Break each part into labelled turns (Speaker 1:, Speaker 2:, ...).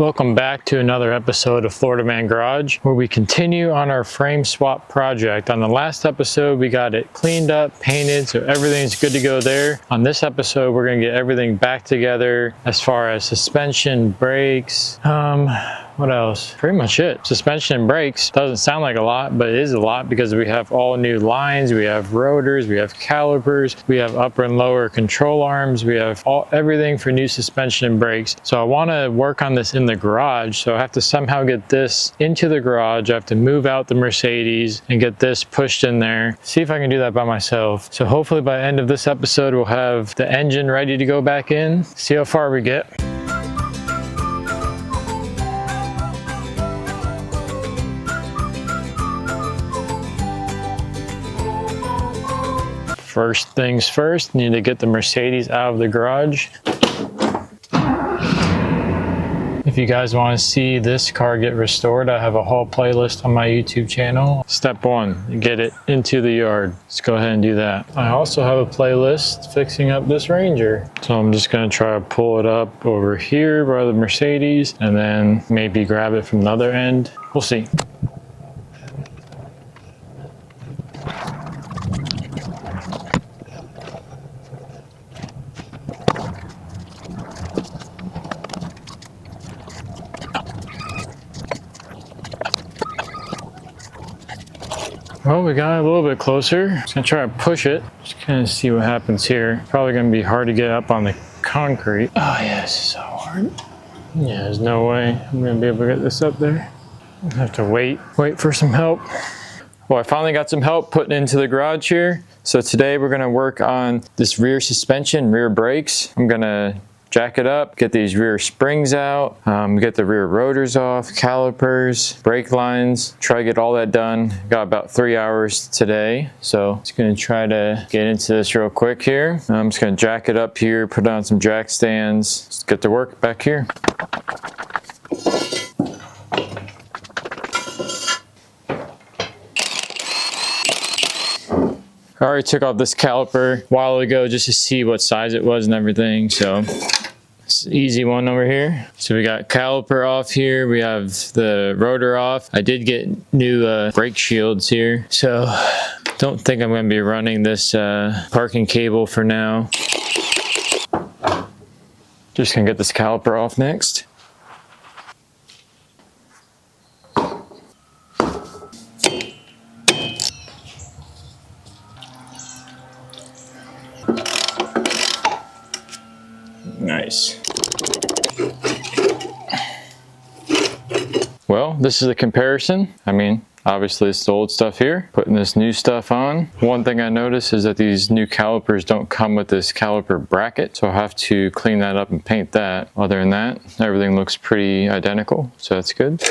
Speaker 1: Welcome back to another episode of Florida Man Garage, where we continue on our frame swap project. On the last episode, we got it cleaned up, painted, so everything's good to go there. On this episode, we're gonna get everything back together as far as suspension, brakes, what else? Pretty much it. Suspension and brakes doesn't sound like a lot, but it is a lot because we have all new lines, we have rotors, we have calipers, we have upper and lower control arms, we have everything for new suspension and brakes. So I want to work on this in the garage, so I have to somehow get this into the garage. I have to move out the Mercedes and get this pushed in there. See if I can do that by myself. So hopefully by the end of this episode, we'll have the engine ready to go back in. See how far we get. First things first, need to get the Mercedes out of the garage. If you guys want to see this car get restored, I have a whole playlist on my YouTube channel. Step 1, get it into the yard. Let's go ahead and do that. I also have a playlist fixing up this Ranger. So I'm just going to try to pull it up over here by the Mercedes and then maybe grab it from the other end. We'll see. Well, we got a little bit closer. Just gonna try to push it. Just kind of see what happens here. Probably gonna be hard to get up on the concrete. Oh yeah, this is so hard. Yeah, there's no way I'm gonna be able to get this up there. I have to wait for some help. Well, I finally got some help putting into the garage here. So today we're gonna work on this rear suspension, rear brakes. I'm gonna jack it up, get these rear springs out, get the rear rotors off, calipers, brake lines, try to get all that done. Got about 3 hours today, so just gonna try to get into this real quick here. I'm just gonna jack it up here, put on some jack stands, just get to work back here. I already took off this caliper a while ago just to see what size it was and everything, so it's an easy one over here. So we got caliper off here, we have the rotor off. I did get new brake shields here, so don't think I'm going to be running this parking cable for now. Just going to get this caliper off next. Nice. Well, this is a comparison. I mean, obviously it's the old stuff here, putting this new stuff on. One thing I noticed is that these new calipers don't come with this caliper bracket, so I'll have to clean that up and paint that. Other than that, everything looks pretty identical, so that's good.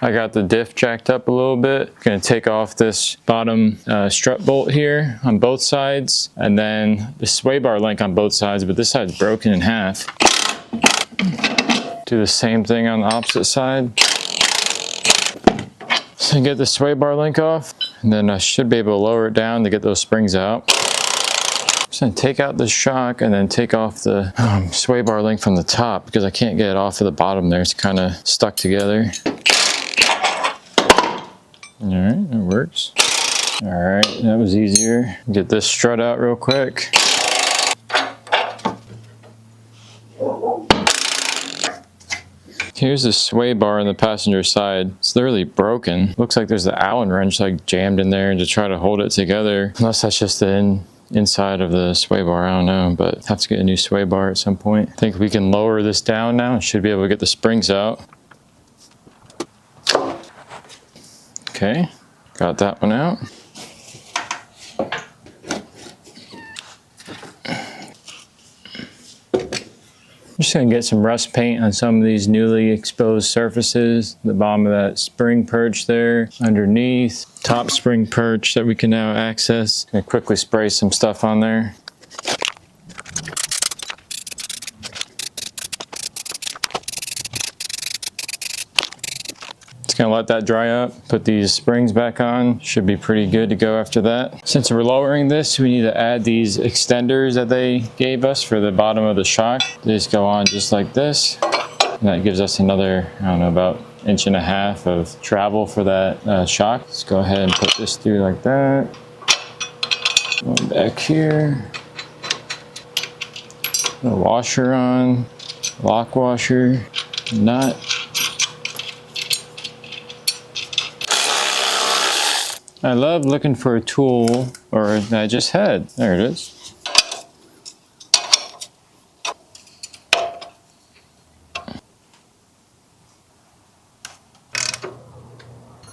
Speaker 1: I got the diff jacked up a little bit. Gonna take off this bottom strut bolt here on both sides, and then the sway bar link on both sides, but this side's broken in half. Do the same thing on the opposite side. So get the sway bar link off, and then I should be able to lower it down to get those springs out. Just gonna take out the shock and then take off the sway bar link from the top because I can't get it off of the bottom there. It's kind of stuck together. All right, that works. All right, that was easier. Get this strut out real quick. Here's the sway bar on the passenger side. It's literally broken. Looks like there's the Allen wrench like jammed in there to try to hold it together. Unless that's just the inside of the sway bar, I don't know, but have to get a new sway bar at some point. I think we can lower this down now and should be able to get the springs out. Okay, got that one out. I'm just gonna get some rust paint on some of these newly exposed surfaces. The bottom of that spring perch there, underneath, top spring perch that we can now access. Gonna quickly spray some stuff on there. Just gonna let that dry up, put these springs back on. Should be pretty good to go after that. Since we're lowering this, we need to add these extenders that they gave us for the bottom of the shock. They just go on just like this. And that gives us another, I don't know, about 1.5 inches of travel for that shock. Let's go ahead and put this through like that. Going back here. Put a washer on, lock washer, nut. I love looking for a tool, or I just had. There it is.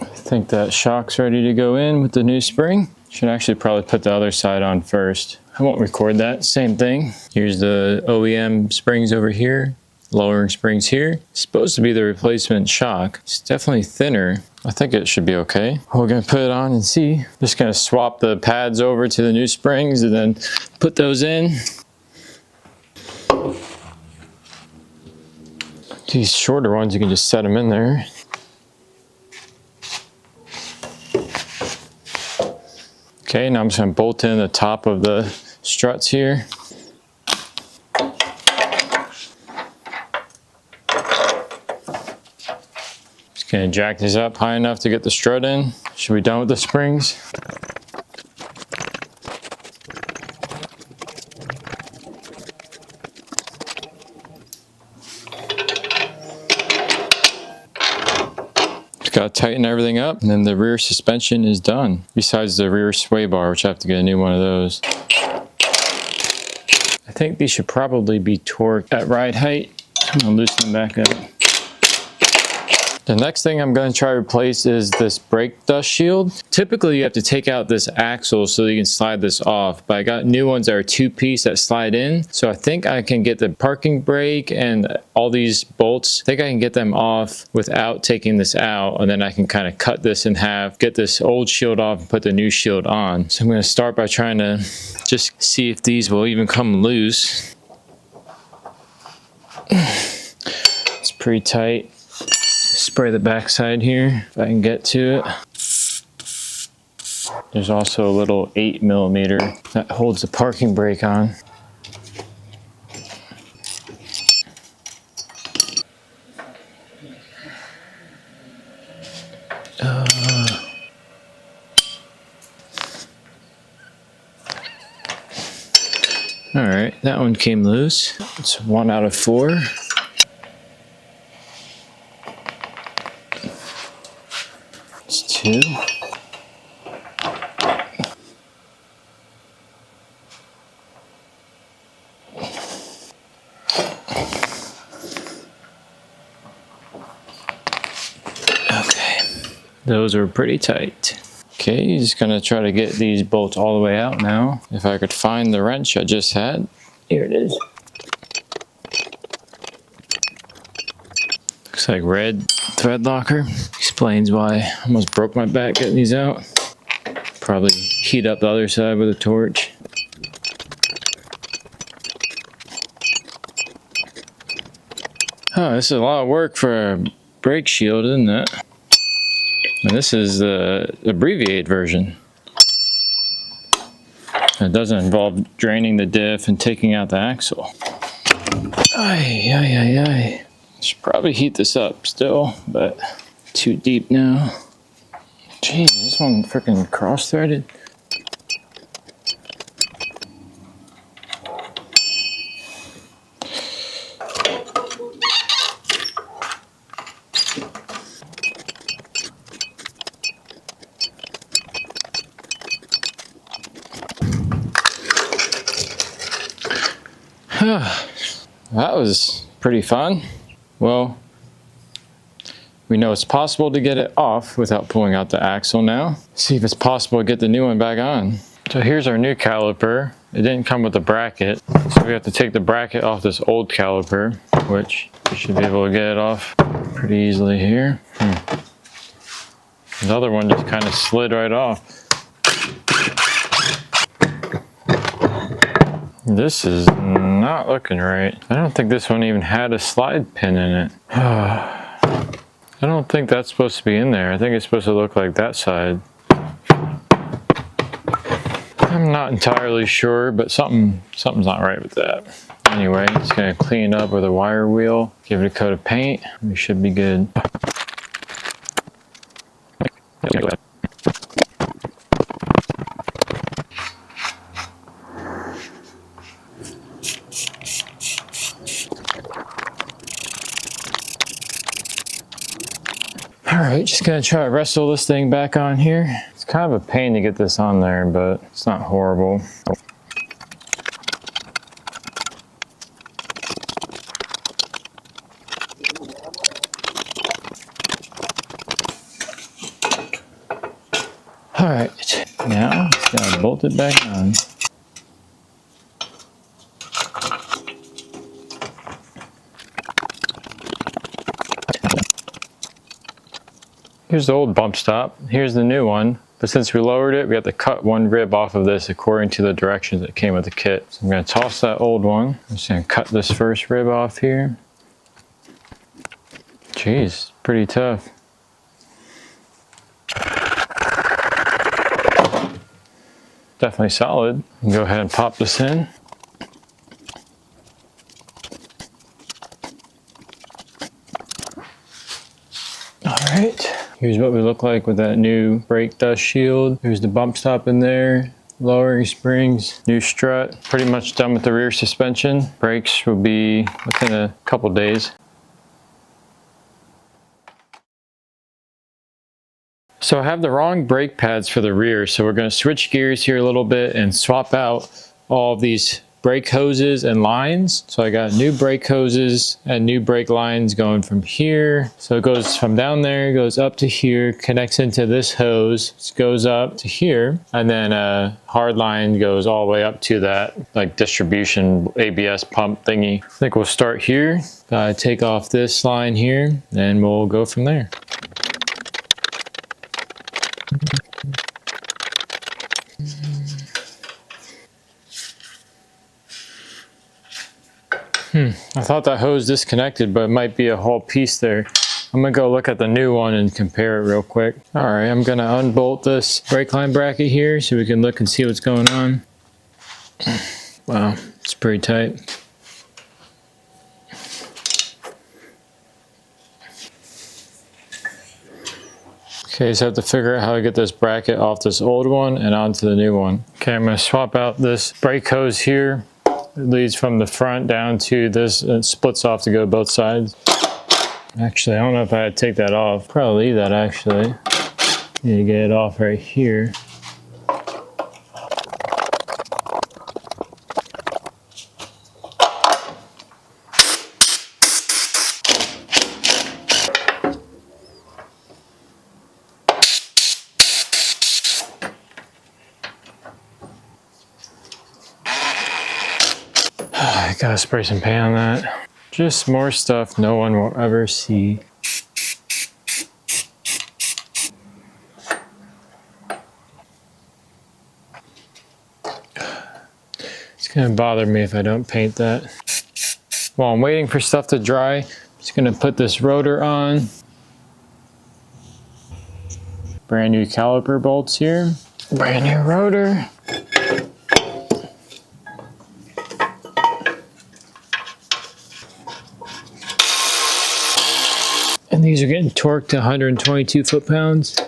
Speaker 1: I think that shock's ready to go in with the new spring. Should actually probably put the other side on first. I won't record that, same thing. Here's the OEM springs over here, lowering springs here. It's supposed to be the replacement shock. It's definitely thinner. I think it should be okay. We're gonna put it on and see. Just gonna swap the pads over to the new springs and then put those in. These shorter ones, you can just set them in there. Okay, now I'm just gonna bolt in the top of the struts here. Just gonna jack these up high enough to get the strut in. Should be done with the springs. Got to tighten everything up, and then the rear suspension is done. Besides the rear sway bar, which I have to get a new one of those. I think these should probably be torqued at ride height. I'm gonna loosen them back up. The next thing I'm going to try to replace is this brake dust shield. Typically you have to take out this axle so that you can slide this off, but I got new ones that are 2-piece that slide in. So I think I can get the parking brake and all these bolts, I think I can get them off without taking this out, and then I can kind of cut this in half, get this old shield off and put the new shield on. So I'm going to start by trying to just see if these will even come loose. It's pretty tight. Spray the backside here if I can get to it. There's also a little 8mm that holds the parking brake on. All right, that one came loose. It's 1 out of 4. It's 2. Okay, those are pretty tight. Okay, just gonna try to get these bolts all the way out now. If I could find the wrench I just had. Here it is. Looks like red thread locker. Explains why I almost broke my back getting these out. Probably heat up the other side with a torch. Oh, this is a lot of work for a brake shield, isn't it? And this is the abbreviated version. It doesn't involve draining the diff and taking out the axle. Ay, ay, ay, ay. Should probably heat this up still, but too deep now. Jeez, this one freaking cross-threaded. That was pretty fun. Well, we know it's possible to get it off without pulling out the axle now. See if it's possible to get the new one back on. So here's our new caliper. It didn't come with a bracket, so we have to take the bracket off this old caliper, which we should be able to get it off pretty easily here. The other one just kind of slid right off. This is not looking right. I don't think this one even had a slide pin in it. I don't think that's supposed to be in there. I think it's supposed to look like that side. I'm not entirely sure, but something's not right with that. Anyway, just gonna clean up with a wire wheel, give it a coat of paint. We should be good. All right, just gonna try to wrestle this thing back on here. It's kind of a pain to get this on there, but it's not horrible. All right, now just gotta bolt it back on. Here's the old bump stop. Here's the new one. But since we lowered it, we have to cut one rib off of this according to the directions that came with the kit. So I'm gonna toss that old one. I'm just gonna cut this first rib off here. Jeez, pretty tough. Definitely solid. Go ahead and pop this in. All right. Here's what we look like with that new brake dust shield. There's the bump stop in there, lowering springs, new strut. Pretty much done with the rear suspension. Brakes will be within a couple days. So I have the wrong brake pads for the rear, so we're going to switch gears here a little bit and swap out all of these brake hoses and lines. So I got new brake hoses and new brake lines going from here. So it goes from down there, goes up to here, connects into this hose, goes up to here, and then a hard line goes all the way up to that like distribution ABS pump thingy. I think we'll start here. Take off this line here, and we'll go from there. I thought that hose disconnected, but it might be a whole piece there. I'm gonna go look at the new one and compare it real quick. All right, I'm gonna unbolt this brake line bracket here so we can look and see what's going on. Wow, it's pretty tight. Okay, so I have to figure out how to get this bracket off this old one and onto the new one. Okay, I'm gonna swap out this brake hose here. It leads from the front down to this, it splits off to go both sides. Actually, I don't know if I had to take that off. Probably leave that actually. Need to get it off right here. I gotta spray some paint on that. Just more stuff no one will ever see. It's gonna bother me if I don't paint that. While I'm waiting for stuff to dry, I'm just gonna put this rotor on. Brand new caliper bolts here. Brand new rotor. And these are getting torqued to 122 foot-pounds.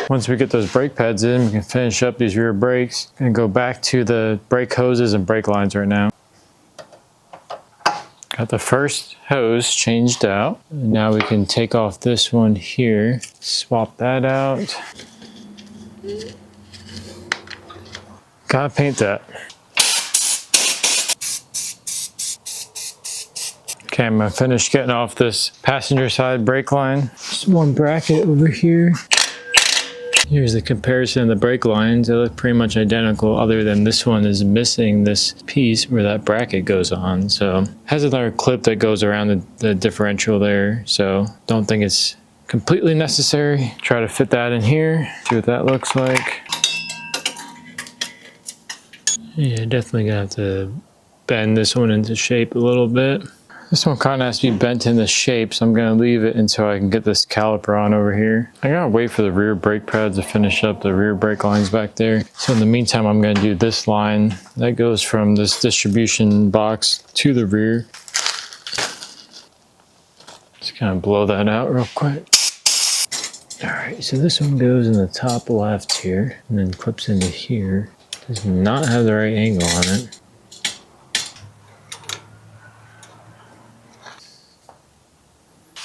Speaker 1: Once we get those brake pads in, we can finish up these rear brakes and go back to the brake hoses and brake lines right now. Got the first hose changed out. And now we can take off this one here, swap that out. Gotta paint that. Okay, I'm gonna finish getting off this passenger side brake line. Just one bracket over here. Here's the comparison of the brake lines. They look pretty much identical, other than this one is missing this piece where that bracket goes on. So it has another clip that goes around the differential there. So don't think it's completely necessary. Try to fit that in here, see what that looks like. Yeah, definitely gonna have to bend this one into shape a little bit. This one kind of has to be bent into shape, so I'm going to leave it until I can get this caliper on over here. I gotta wait for the rear brake pads to finish up the rear brake lines back there. So in the meantime, I'm going to do this line that goes from this distribution box to the rear. Just kind of blow that out real quick. All right, so this one goes in the top left here and then clips into here. Does not have the right angle on it.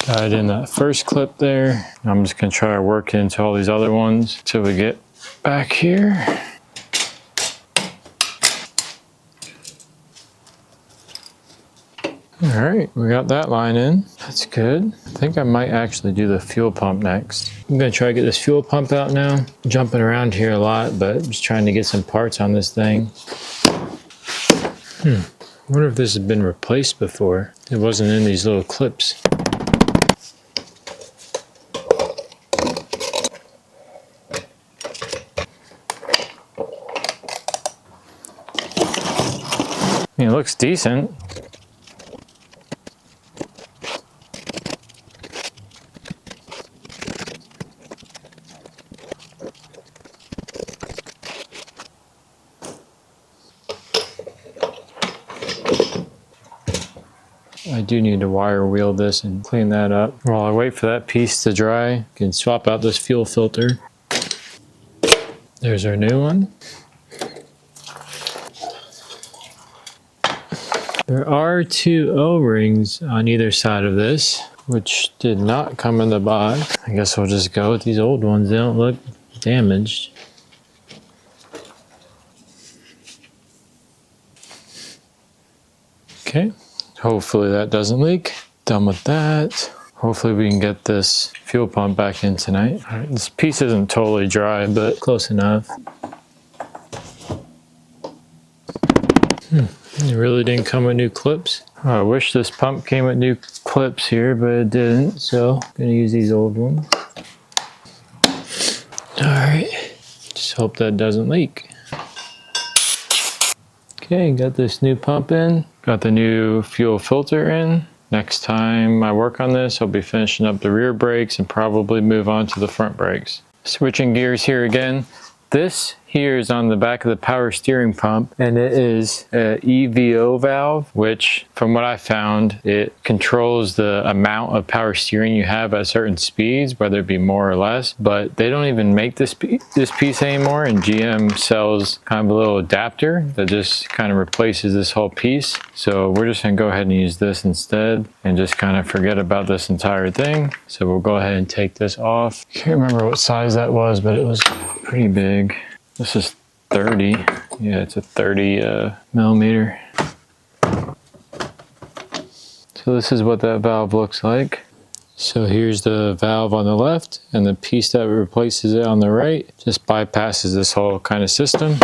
Speaker 1: Got it in that first clip there. I'm just gonna try to work into all these other ones till we get back here. All right, we got that line in. That's good. I think I might actually do the fuel pump next. I'm gonna try to get this fuel pump out now. I'm jumping around here a lot, but I'm just trying to get some parts on this thing. I wonder if this has been replaced before. It wasn't in these little clips. I mean, it looks decent. I do need to wire wheel this and clean that up. While I wait for that piece to dry, I can swap out this fuel filter. There's our new one. There are 2 O-rings on either side of this, which did not come in the box. I guess we'll just go with these old ones. They don't look damaged. Okay, hopefully that doesn't leak. Done with that. Hopefully we can get this fuel pump back in tonight. All right, this piece isn't totally dry, but close enough. It really didn't come with new clips. Oh, I wish this pump came with new clips here, but it didn't, so I'm gonna use these old ones. All right, just hope that doesn't leak. Okay, got this new pump in, got the new fuel filter in. Next time I work on this, I'll be finishing up the rear brakes and probably move on to the front brakes. Switching gears here again. This here is on the back of the power steering pump, and it is a EVO valve, which from what I found, it controls the amount of power steering you have at certain speeds, whether it be more or less, but they don't even make this piece anymore, and GM sells kind of a little adapter that just kind of replaces this whole piece. So we're just gonna go ahead and use this instead and just kind of forget about this entire thing. So we'll go ahead and take this off. Can't remember what size that was, but it was pretty big. This is 30. Yeah, it's a 30 millimeter. So this is what that valve looks like. So here's the valve on the left, and the piece that replaces it on the right just bypasses this whole kind of system.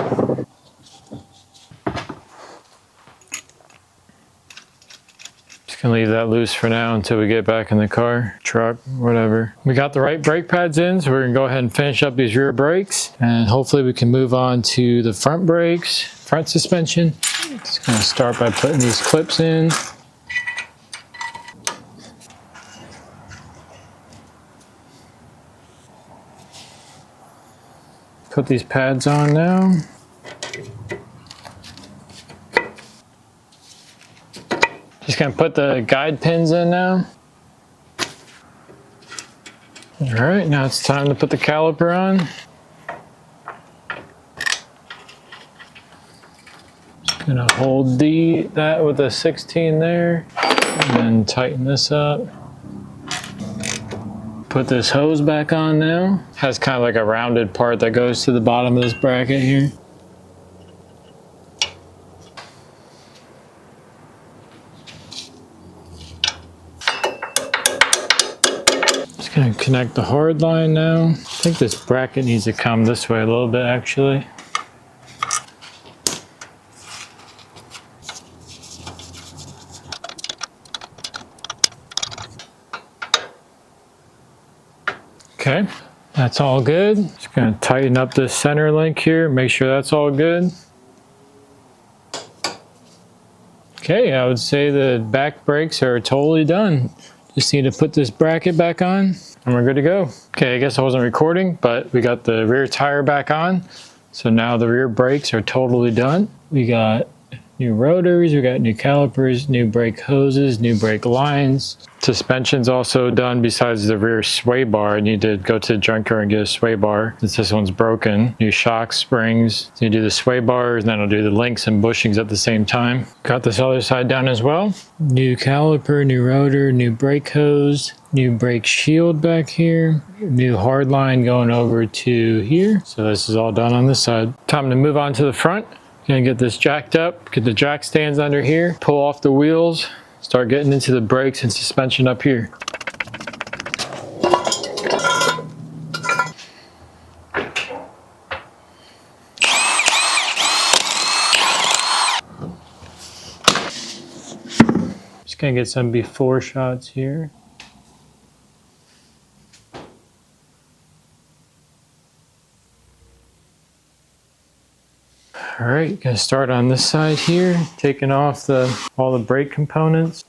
Speaker 1: Gonna leave that loose for now until we get back in the car, truck, whatever. We got the right brake pads in, so we're gonna go ahead and finish up these rear brakes, and hopefully we can move on to the front brakes, front suspension. Just gonna start by putting these clips in. Put these pads on now. Just gonna put the guide pins in now. All right, now it's time to put the caliper on. Just gonna hold that with a 16 there, and then tighten this up. Put this hose back on now. Has kind of like a rounded part that goes to the bottom of this bracket here. Gonna connect the hard line now. I think this bracket needs to come this way a little bit actually. Okay, that's all good. Just gonna tighten up this center link here, make sure that's all good. Okay, I would say the back brakes are totally done. Just need to put this bracket back on and we're good to go. Okay, I guess I wasn't recording, but we got the rear tire back on. So now the rear brakes are totally done. We got new rotors, we got new calipers, new brake hoses, new brake lines. Suspension's also done besides the rear sway bar. I need to go to the junkyard and get a sway bar since this one's broken. New shock springs. So you do the sway bars, and then I'll do the links and bushings at the same time. Got this other side done as well. New caliper, new rotor, new brake hose, new brake shield back here. New hard line going over to here. So this is all done on this side. Time to move on to the front. Gonna get this jacked up, get the jack stands under here, pull off the wheels, start getting into the brakes and suspension up here. Just gonna get some before shots here. All right, gonna start on this side here, taking off all the brake components.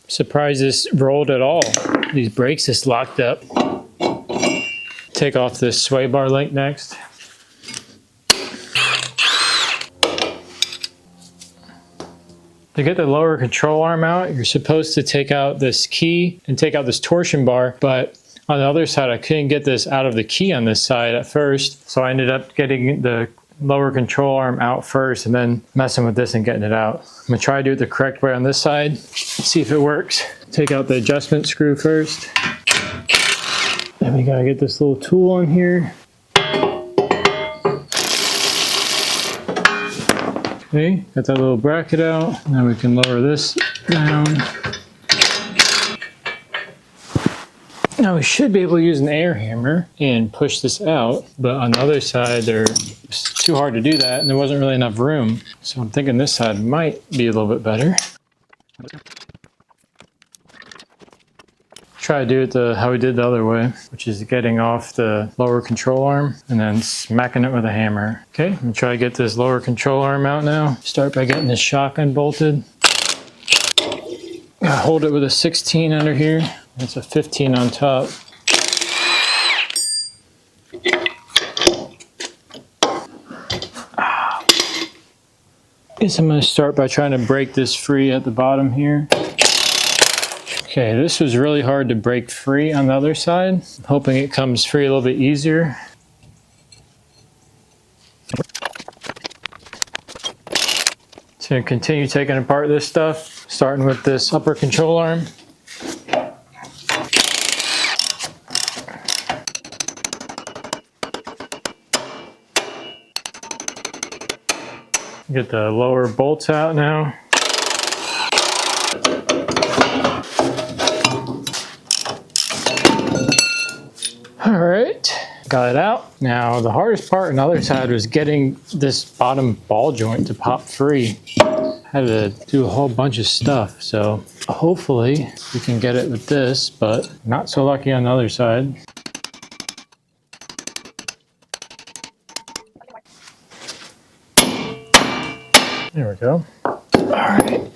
Speaker 1: Surprised this rolled at all. These brakes just locked up. Take off this sway bar link next. To get the lower control arm out, you're supposed to take out this key and take out this torsion bar, but on the other side, I couldn't get this out of the key on this side at first, so I ended up getting the lower control arm out first and then messing with this and getting it out. I'm gonna try to do it the correct way on this side, see if it works. Take out the adjustment screw first. Then we gotta get this little tool on here. Okay, got that little bracket out. Now we can lower this down. Now we should be able to use an air hammer and push this out, but on the other side it's too hard to do that and there wasn't really enough room. So I'm thinking this side might be a little bit better. Try to do it how we did the other way, which is getting off the lower control arm and then smacking it with a hammer. Okay, I'm gonna try to get this lower control arm out now. Start by getting this shock unbolted. Hold it with a 16 under here. It's a 15 on top. Guess I'm gonna start by trying to break this free at the bottom here. Okay, this was really hard to break free on the other side. I'm hoping it comes free a little bit easier. So continue taking apart this stuff, starting with this upper control arm. Get the lower bolts out now. All right, got it out. Now the hardest part on the other side was getting this bottom ball joint to pop free. Had to do a whole bunch of stuff, so hopefully we can get it with this, but not so lucky on the other side. There we go. All right.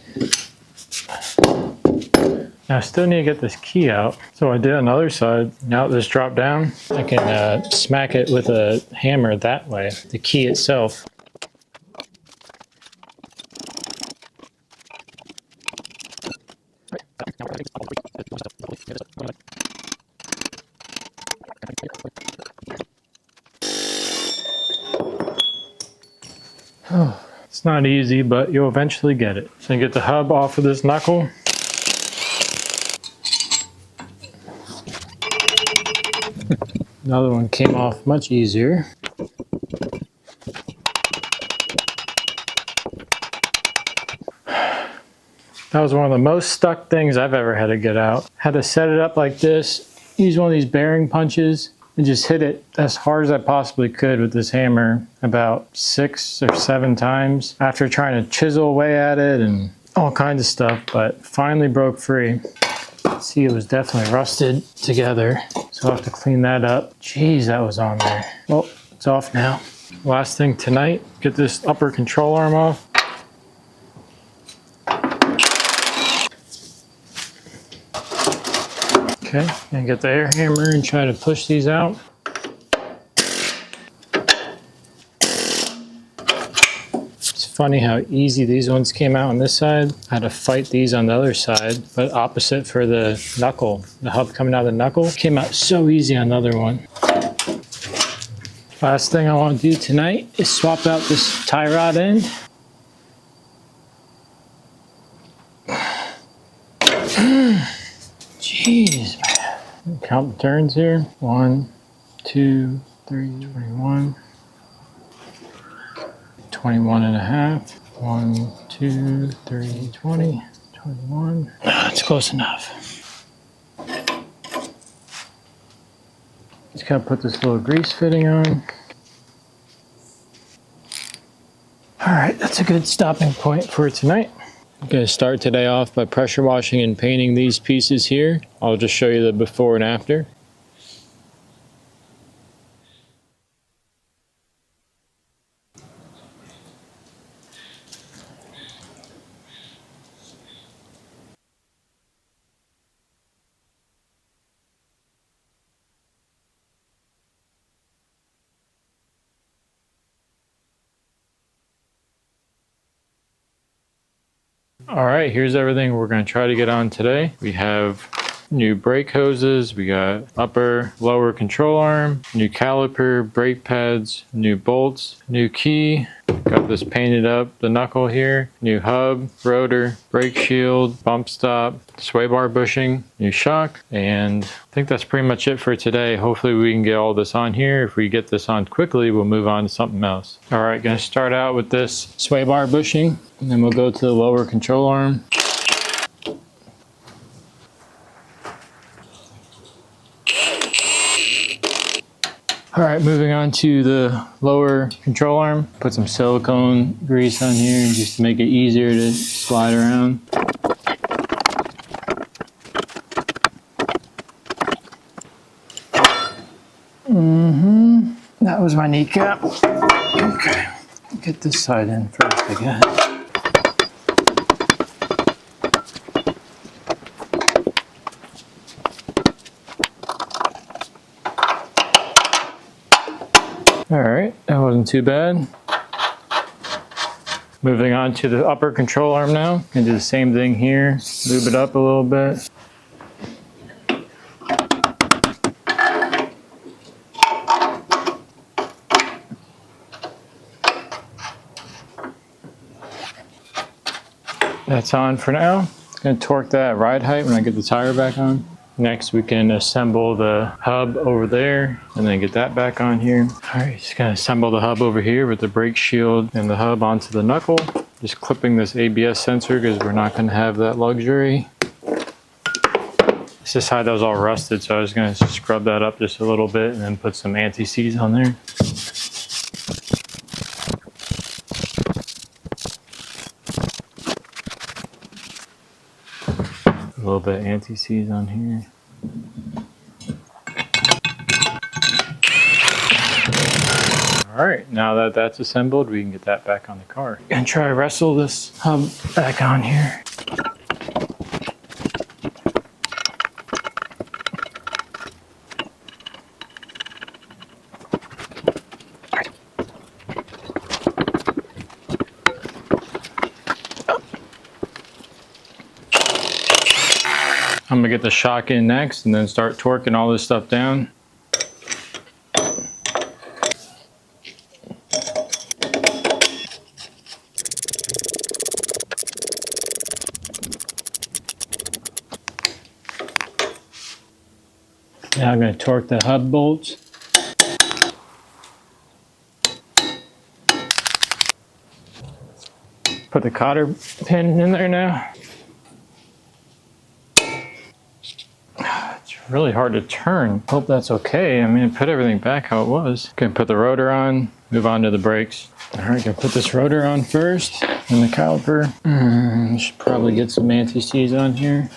Speaker 1: Now I still need to get this key out. So I did on the other side. Now this dropped down, I can smack it with a hammer that way, the key itself. It's not easy, but you'll eventually get it. So you get the hub off of this knuckle. Another one came off much easier. That was one of the most stuck things I've ever had to get out. Had to set it up like this, use one of these bearing punches, and just hit it as hard as I possibly could with this hammer about 6 or 7 times after trying to chisel away at it and all kinds of stuff, but finally broke free. See, it was definitely rusted together, so I'll have to clean that up. Jeez, that was on there. Well, it's off now. Last thing tonight, get this upper control arm off. Okay, and get the air hammer and try to push these out. It's funny how easy these ones came out on this side. I had to fight these on the other side, but opposite for the knuckle. The hub coming out of the knuckle came out so easy on the other one. Last thing I want to do tonight is swap out this tie rod end. Jeez, man. Count the turns here. 1, 2, 3, 21. 21 and a half. 1, 2, 3, 20, 21. It's close enough. Just gotta put this little grease fitting on. All right, that's a good stopping point for tonight. I'm gonna start today off by pressure washing and painting these pieces here. I'll just show you the before and after. All right, here's everything we're going to try to get on today. We have new brake hoses, we got upper, lower control arm, new caliper, brake pads, new bolts, new key, got this painted up, the knuckle here, new hub, rotor, brake shield, bump stop, sway bar bushing, new shock, and I think that's pretty much it for today. Hopefully we can get all this on here. If we get this on quickly, we'll move on to something else. All right, gonna start out with this sway bar bushing, and then we'll go to the lower control arm. All right, moving on to the lower control arm. Put some silicone grease on here just to make it easier to slide around. That was my kneecap. Okay, get this side in first, I guess. All right, that wasn't too bad. Moving on to the upper control arm now. Gonna do the same thing here. Lube it up a little bit. That's on for now. Gonna torque that at ride height when I get the tire back on. Next, we can assemble the hub over there and then get that back on here. All right, just gonna assemble the hub over here with the brake shield and the hub onto the knuckle. Just clipping this ABS sensor because we're not gonna have that luxury. This side that was all rusted, so I was gonna scrub that up just a little bit and then put some anti-seize on there. A little bit of anti-seize on here. All right, now that that's assembled, we can get that back on the car. And try to wrestle this hub back on here. I'm gonna get the shock in next and then start torquing all this stuff down. Now I'm gonna torque the hub bolts. Put the cotter pin in there now. That's right. really hard to turn. Hope that's okay. I mean, put everything back how it was. Gonna put the rotor on, move on to the brakes. All right, gonna put this rotor on first and the caliper. Should probably get some anti-seize on here.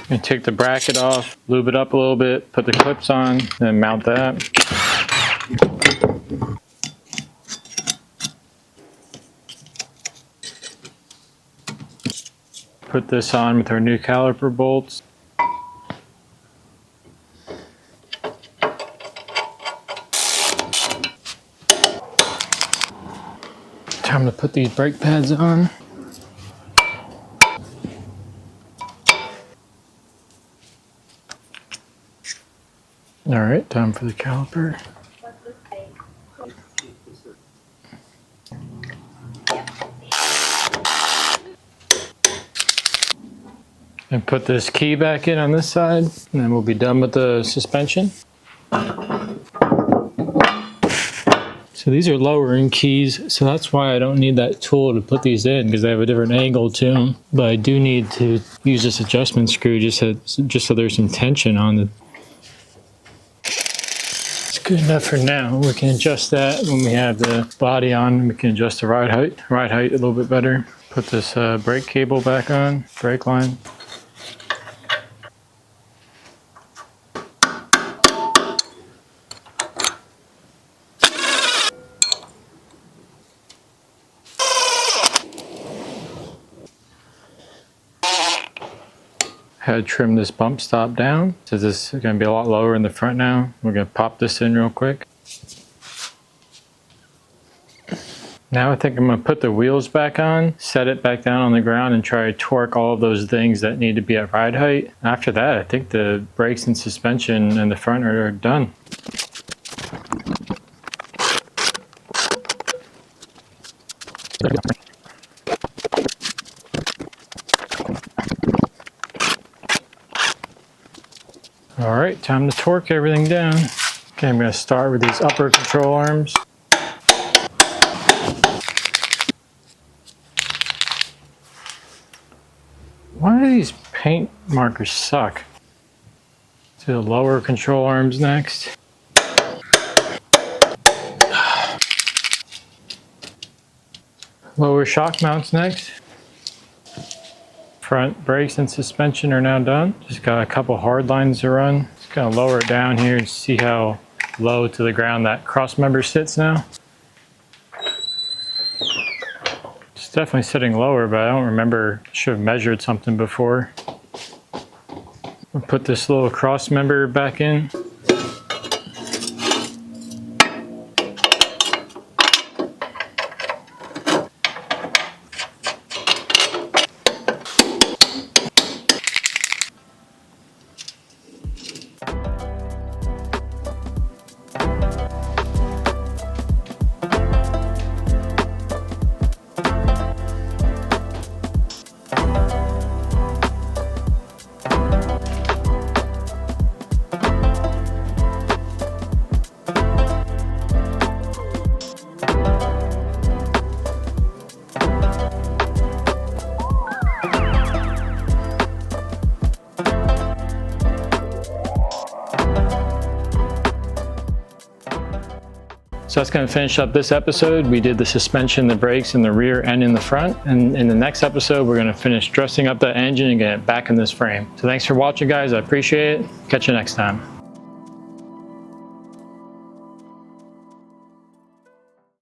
Speaker 1: Gonna take the bracket off, lube it up a little bit, put the clips on, then mount that. Put this on with our new caliper bolts. Time to put these brake pads on. All right, time for the caliper. And put this key back in on this side, and then we'll be done with the suspension. So these are lowering keys, so that's why I don't need that tool to put these in, because they have a different angle to them. But I do need to use this adjustment screw just so there's some tension on the. It's good enough for now. We can adjust that when we have the body on. We can adjust the ride height a little bit better. Put this brake cable back on, brake line. Had to trim this bump stop down. So this is going to be a lot lower in the front now. We're going to pop this in real quick. Now I think I'm going to put the wheels back on, set it back down on the ground, and try to torque all of those things that need to be at ride height. After that, I think the brakes and suspension in the front are done. All right, time to torque everything down. Okay, I'm going to start with these upper control arms. Why do these paint markers suck? Do the lower control arms next. Lower shock mounts next. Front brakes and suspension are now done. Just got a couple hard lines to run. Just gonna lower it down here to see how low to the ground that cross member sits now. It's definitely sitting lower, but I don't remember. I should have measured something before. I'll put this little cross member back in. So that's going to finish up this episode. We did the suspension, the brakes in the rear and in the front. And in the next episode, we're going to finish dressing up that engine and get it back in this frame. So thanks for watching, guys. I appreciate it. Catch you next time.